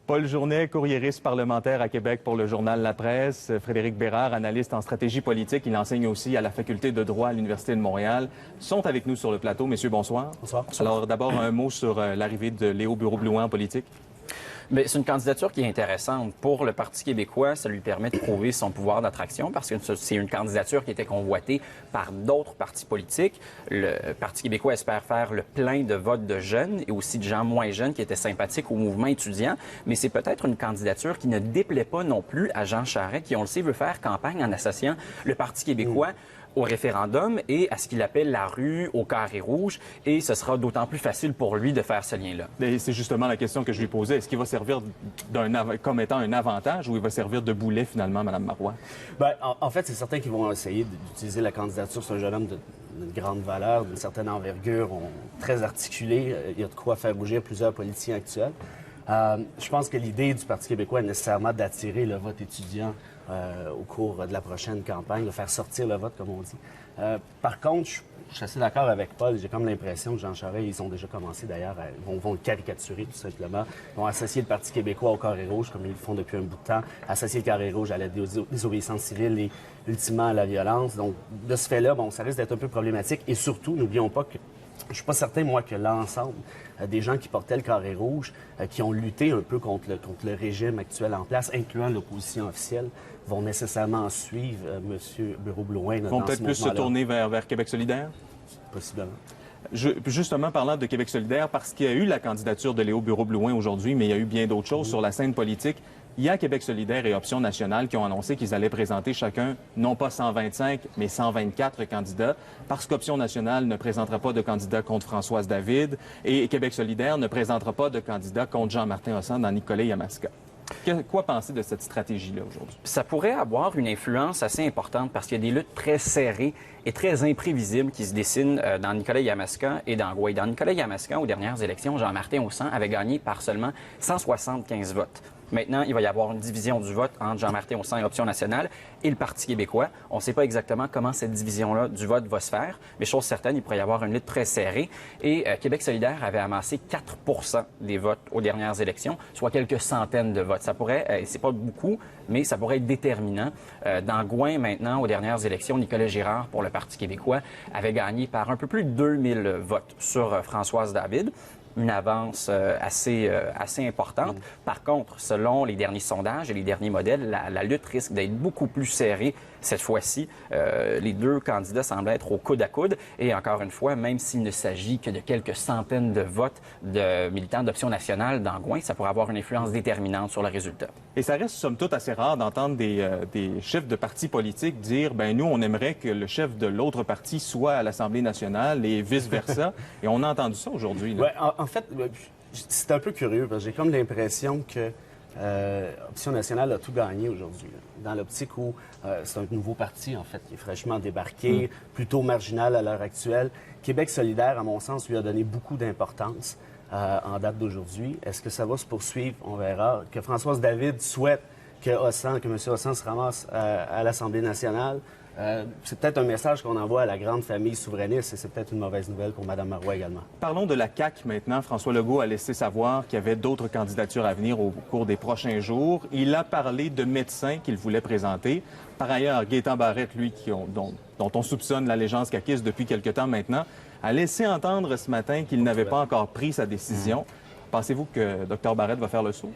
Paul Journet, courriériste parlementaire à Québec pour le journal La Presse. Frédéric Bérard, analyste en stratégie politique. Il enseigne aussi à la faculté de droit à l'Université de Montréal. Sont avec nous sur le plateau. Messieurs, bonsoir. Bonsoir. Alors d'abord, un mot sur l'arrivée de Léo Bureau-Blouin en politique. Bien, c'est une candidature qui est intéressante. Pour le Parti québécois, ça lui permet de prouver son pouvoir d'attraction parce que c'est une candidature qui était convoitée par d'autres partis politiques. Le Parti québécois espère faire le plein de votes de jeunes et aussi de gens moins jeunes qui étaient sympathiques au mouvement étudiant. Mais c'est peut-être une candidature qui ne déplaît pas non plus à Jean Charest, qui, on le sait, veut faire campagne en associant le Parti québécois au référendum et à ce qu'il appelle la rue au carré rouge. Et ce sera d'autant plus facile pour lui de faire ce lien-là. Et c'est justement la question que je lui posais. Est-ce qu'il va servir comme étant un avantage ou il va servir de boulet, finalement, Mme Marois? Bien, en fait, c'est certain qu'ils vont essayer d'utiliser la candidature. C'est un jeune homme d'une grande valeur, d'une certaine envergure, très articulé. Il y a de quoi faire bouger plusieurs politiciens actuels. Je pense que l'idée du Parti québécois est nécessairement d'attirer le vote étudiant au cours de la prochaine campagne, de faire sortir le vote, comme on dit. Par contre, je suis assez d'accord avec Paul. J'ai comme l'impression que Jean Charest, ils ont déjà commencé d'ailleurs, vont le caricaturer tout simplement. Ils vont associer le Parti québécois au carré rouge, comme ils le font depuis un bout de temps, associer le carré rouge à la désobéissance civile et ultimement à la violence. Donc, de ce fait-là, bon, ça risque d'être un peu problématique. Et surtout, n'oublions pas que je suis pas certain, moi, que l'ensemble des gens qui portaient le carré rouge, qui ont lutté un peu contre le régime actuel en place, incluant l'opposition officielle, vont nécessairement suivre M. Bureau-Blouin dans ce mouvement-là. Vont peut-être plus se tourner vers Québec solidaire? Possiblement. Justement, parlant de Québec solidaire, parce qu'il y a eu la candidature de Léo Bureau-Blouin aujourd'hui, mais il y a eu bien d'autres choses sur la scène politique. Il y a Québec solidaire et Option nationale qui ont annoncé qu'ils allaient présenter chacun, non pas 125, mais 124 candidats, parce qu'Option nationale ne présentera pas de candidat contre Françoise David et Québec solidaire ne présentera pas de candidat contre Jean-Martin Hossan dans Nicolet-Yamaska. Quoi penser de cette stratégie-là aujourd'hui? Ça pourrait avoir une influence assez importante parce qu'il y a des luttes très serrées et très imprévisibles qui se dessinent dans Nicolet-Yamaska et dans Gouay. Dans Nicolet-Yamaska, aux dernières élections, Jean-Martin Hossan avait gagné par seulement 175 votes. Maintenant, il va y avoir une division du vote entre Jean-Martin Hossan et Option nationale et le Parti québécois. On ne sait pas exactement comment cette division-là du vote va se faire, mais chose certaine, il pourrait y avoir une lutte très serrée. Et Québec solidaire avait amassé 4 des votes aux dernières élections, soit quelques centaines de votes. Ça pourrait, c'est pas beaucoup, mais ça pourrait être déterminant. Dans Gouin, maintenant, aux dernières élections, Nicolas Girard, pour le Parti québécois, avait gagné par un peu plus de 2000 votes sur Françoise David. Une avance assez importante. Par contre, selon les derniers sondages et les derniers modèles, la lutte risque d'être beaucoup plus serrée cette fois-ci. Les deux candidats semblent être au coude à coude. Et encore une fois, même s'il ne s'agit que de quelques centaines de votes de militants d'Option nationale dans Gouin, ça pourrait avoir une influence déterminante sur le résultat. Et ça reste, somme toute, assez rare d'entendre des chefs de partis politiques dire « ben nous, on aimerait que le chef de l'autre parti soit à l'Assemblée nationale et vice-versa ». Et on a entendu ça aujourd'hui. Ouais, en fait, c'est un peu curieux parce que j'ai comme l'impression que Option nationale a tout gagné aujourd'hui. Dans l'optique où c'est un nouveau parti, en fait, qui est fraîchement débarqué, plutôt marginal à l'heure actuelle. Québec solidaire, à mon sens, lui a donné beaucoup d'importance en date d'aujourd'hui. Est-ce que ça va se poursuivre? On verra. Que Françoise David souhaite que M. Hossan se ramasse à l'Assemblée nationale. C'est peut-être un message qu'on envoie à la grande famille souverainiste et c'est peut-être une mauvaise nouvelle pour Mme Marois également. Parlons de la CAQ maintenant. François Legault a laissé savoir qu'il y avait d'autres candidatures à venir au cours des prochains jours. Il a parlé de médecins qu'il voulait présenter. Par ailleurs, Gaétan Barrette, lui, dont on soupçonne l'allégeance caquiste depuis quelque temps maintenant, a laissé entendre ce matin qu'il n'avait pas encore pris sa décision. Pensez-vous que Dr Barrette va faire le saut?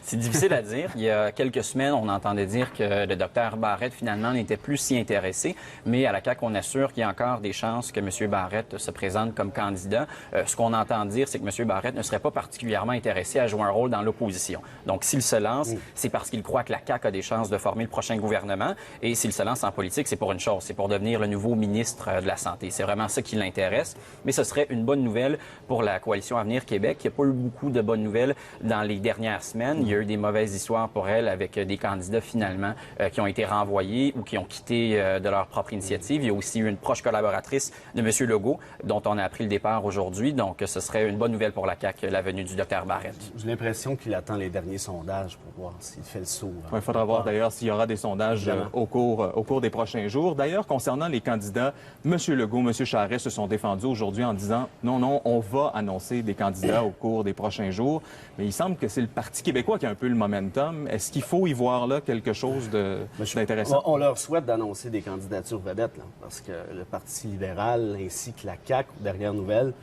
C'est difficile à dire. Il y a quelques semaines, on entendait dire que le docteur Barrette, finalement, n'était plus si intéressé. Mais à la CAQ, on assure qu'il y a encore des chances que M. Barrette se présente comme candidat. Ce qu'on entend dire, c'est que M. Barrette ne serait pas particulièrement intéressé à jouer un rôle dans l'opposition. Donc, s'il se lance, c'est parce qu'il croit que la CAQ a des chances de former le prochain gouvernement. Et s'il se lance en politique, c'est pour une chose, c'est pour devenir le nouveau ministre de la Santé. C'est vraiment ça qui l'intéresse. Mais ce serait une bonne nouvelle pour la Coalition Avenir Québec. Il n'y a pas eu beaucoup de bonnes nouvelles dans les dernières semaines. Il y a eu des mauvaises histoires pour elle avec des candidats finalement qui ont été renvoyés ou qui ont quitté de leur propre initiative. Il y a aussi eu une proche collaboratrice de M. Legault dont on a appris le départ aujourd'hui. Donc, ce serait une bonne nouvelle pour la CAQ, la venue du Dr Barrette. J'ai l'impression qu'il attend les derniers sondages pour voir s'il fait le saut. Il faudra voir d'ailleurs s'il y aura des sondages au cours des prochains jours. D'ailleurs, concernant les candidats, M. Legault, M. Charest se sont défendus aujourd'hui en disant non, on va annoncer des candidats au cours des prochains jours. Mais il semble que c'est le Parti québécois qu'il y a un peu le momentum. Est-ce qu'il faut y voir là quelque chose d'intéressant? On leur souhaite d'annoncer des candidatures vedettes, là, parce que le Parti libéral ainsi que la CAQ, aux dernières nouvelles,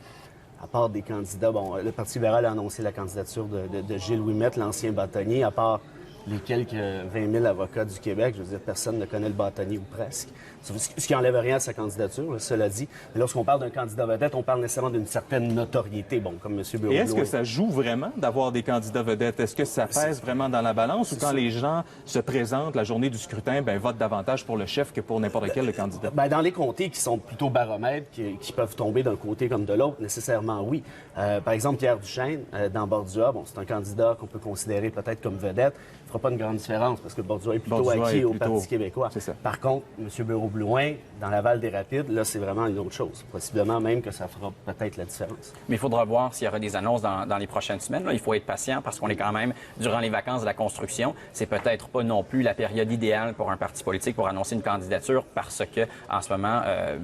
à part des candidats, bon, le Parti libéral a annoncé la candidature de Gilles Ouimet, l'ancien bâtonnier, à part les quelques 20 000 avocats du Québec, je veux dire, personne ne connaît le bâtonnier ou presque. Ce qui n'enlève rien à sa candidature, là, cela dit. Mais lorsqu'on parle d'un candidat vedette, on parle nécessairement d'une certaine notoriété, bon, comme M. Bureau. Et est-ce que ça joue vraiment d'avoir des candidats vedettes? Est-ce que ça pèse vraiment dans la balance ou quand les gens se présentent la journée du scrutin, ben votent davantage pour le chef que pour n'importe quel candidat? Ben, dans les comtés qui sont plutôt baromètres, qui peuvent tomber d'un côté comme de l'autre, nécessairement oui. Par exemple, Pierre Duchesne, dans Bordua, bon, c'est un candidat qu'on peut considérer peut-être comme vedette. Il ne fera pas une grande différence parce que Bordua est plutôt acquis au Parti québécois. Par contre, M. Bureau-Blouin, dans la Val-des-Rapides, là, c'est vraiment une autre chose. Possiblement même que ça fera peut-être la différence. Mais il faudra voir s'il y aura des annonces dans les prochaines semaines. Là, il faut être patient parce qu'on est quand même durant les vacances de la construction. C'est peut-être pas non plus la période idéale pour un parti politique pour annoncer une candidature parce que en ce moment,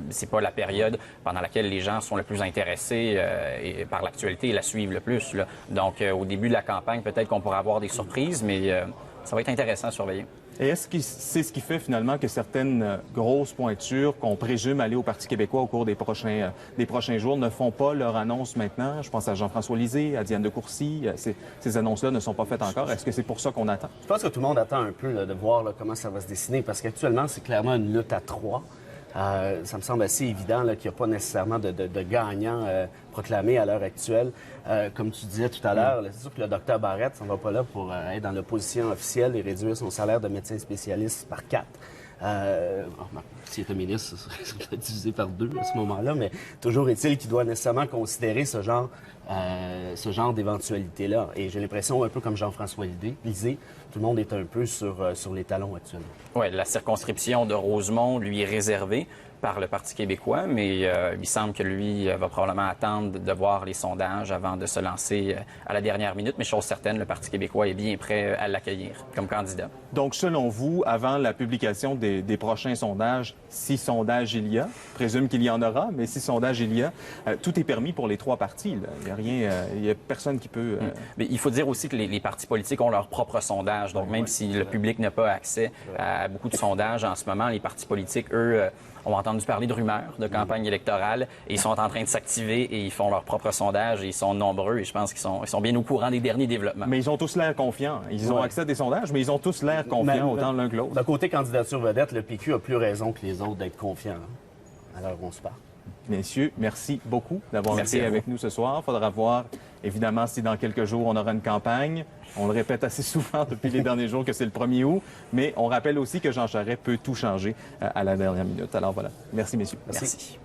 c'est pas la période pendant laquelle les gens sont le plus intéressés et par l'actualité et la suivent le plus. Là. Donc, au début de la campagne, peut-être qu'on pourra avoir des surprises, mais ça va être intéressant à surveiller. Et est-ce que c'est ce qui fait finalement que certaines grosses pointures qu'on présume aller au Parti québécois au cours des prochains jours ne font pas leur annonce maintenant? Je pense à Jean-François Lisée, à Diane de Courcy. Ces annonces-là ne sont pas faites encore. Est-ce que c'est pour ça qu'on attend? Je pense que tout le monde attend un peu là, de voir là, comment ça va se dessiner parce qu'actuellement, c'est clairement une lutte à trois. Ça me semble assez évident qu'il n'y a pas nécessairement de gagnant proclamé à l'heure actuelle. Comme tu disais tout à l'heure, c'est sûr que le docteur Barrette s'en va pas là pour être dans l'opposition officielle et réduire son salaire de médecin spécialiste par 4. S'il était ministre, ça serait divisé par 2 à ce moment-là, mais toujours est-il qu'il doit nécessairement considérer ce genre d'éventualité-là. Et j'ai l'impression, un peu comme Jean-François Lisée, tout le monde est un peu sur les talons actuellement. Oui, la circonscription de Rosemont lui est réservée par le Parti québécois, mais il semble que lui va probablement attendre de voir les sondages avant de se lancer à la dernière minute. Mais chose certaine, le Parti québécois est bien prêt à l'accueillir comme candidat. Donc, selon vous, avant la publication des prochains sondages, si sondage il y a, je présume qu'il y en aura, mais si sondage il y a, tout est permis pour les trois partis. Là. Il n'y a rien, il n'y a personne qui peut... Mais il faut dire aussi que les partis politiques ont leur propre sondage. Donc, même si le public n'a pas accès à beaucoup de sondages en ce moment, les partis politiques, eux... On a entendu parler de rumeurs de campagne électorale et ils sont en train de s'activer et ils font leur propre sondage et ils sont nombreux et je pense qu'ils sont bien au courant des derniers développements. Mais ils ont tous l'air confiants. Ils ont accès à des sondages, mais ils ont tous l'air confiants autant l'un que l'autre. D'un côté candidature vedette, le PQ a plus raison que les autres d'être confiant. Alors on se parle. Messieurs, merci beaucoup d'avoir été avec nous ce soir. Il faudra voir, évidemment, si dans quelques jours, on aura une campagne. On le répète assez souvent depuis les derniers jours que c'est le 1er août, mais on rappelle aussi que Jean Charest peut tout changer à la dernière minute. Alors voilà. Merci, messieurs. Merci.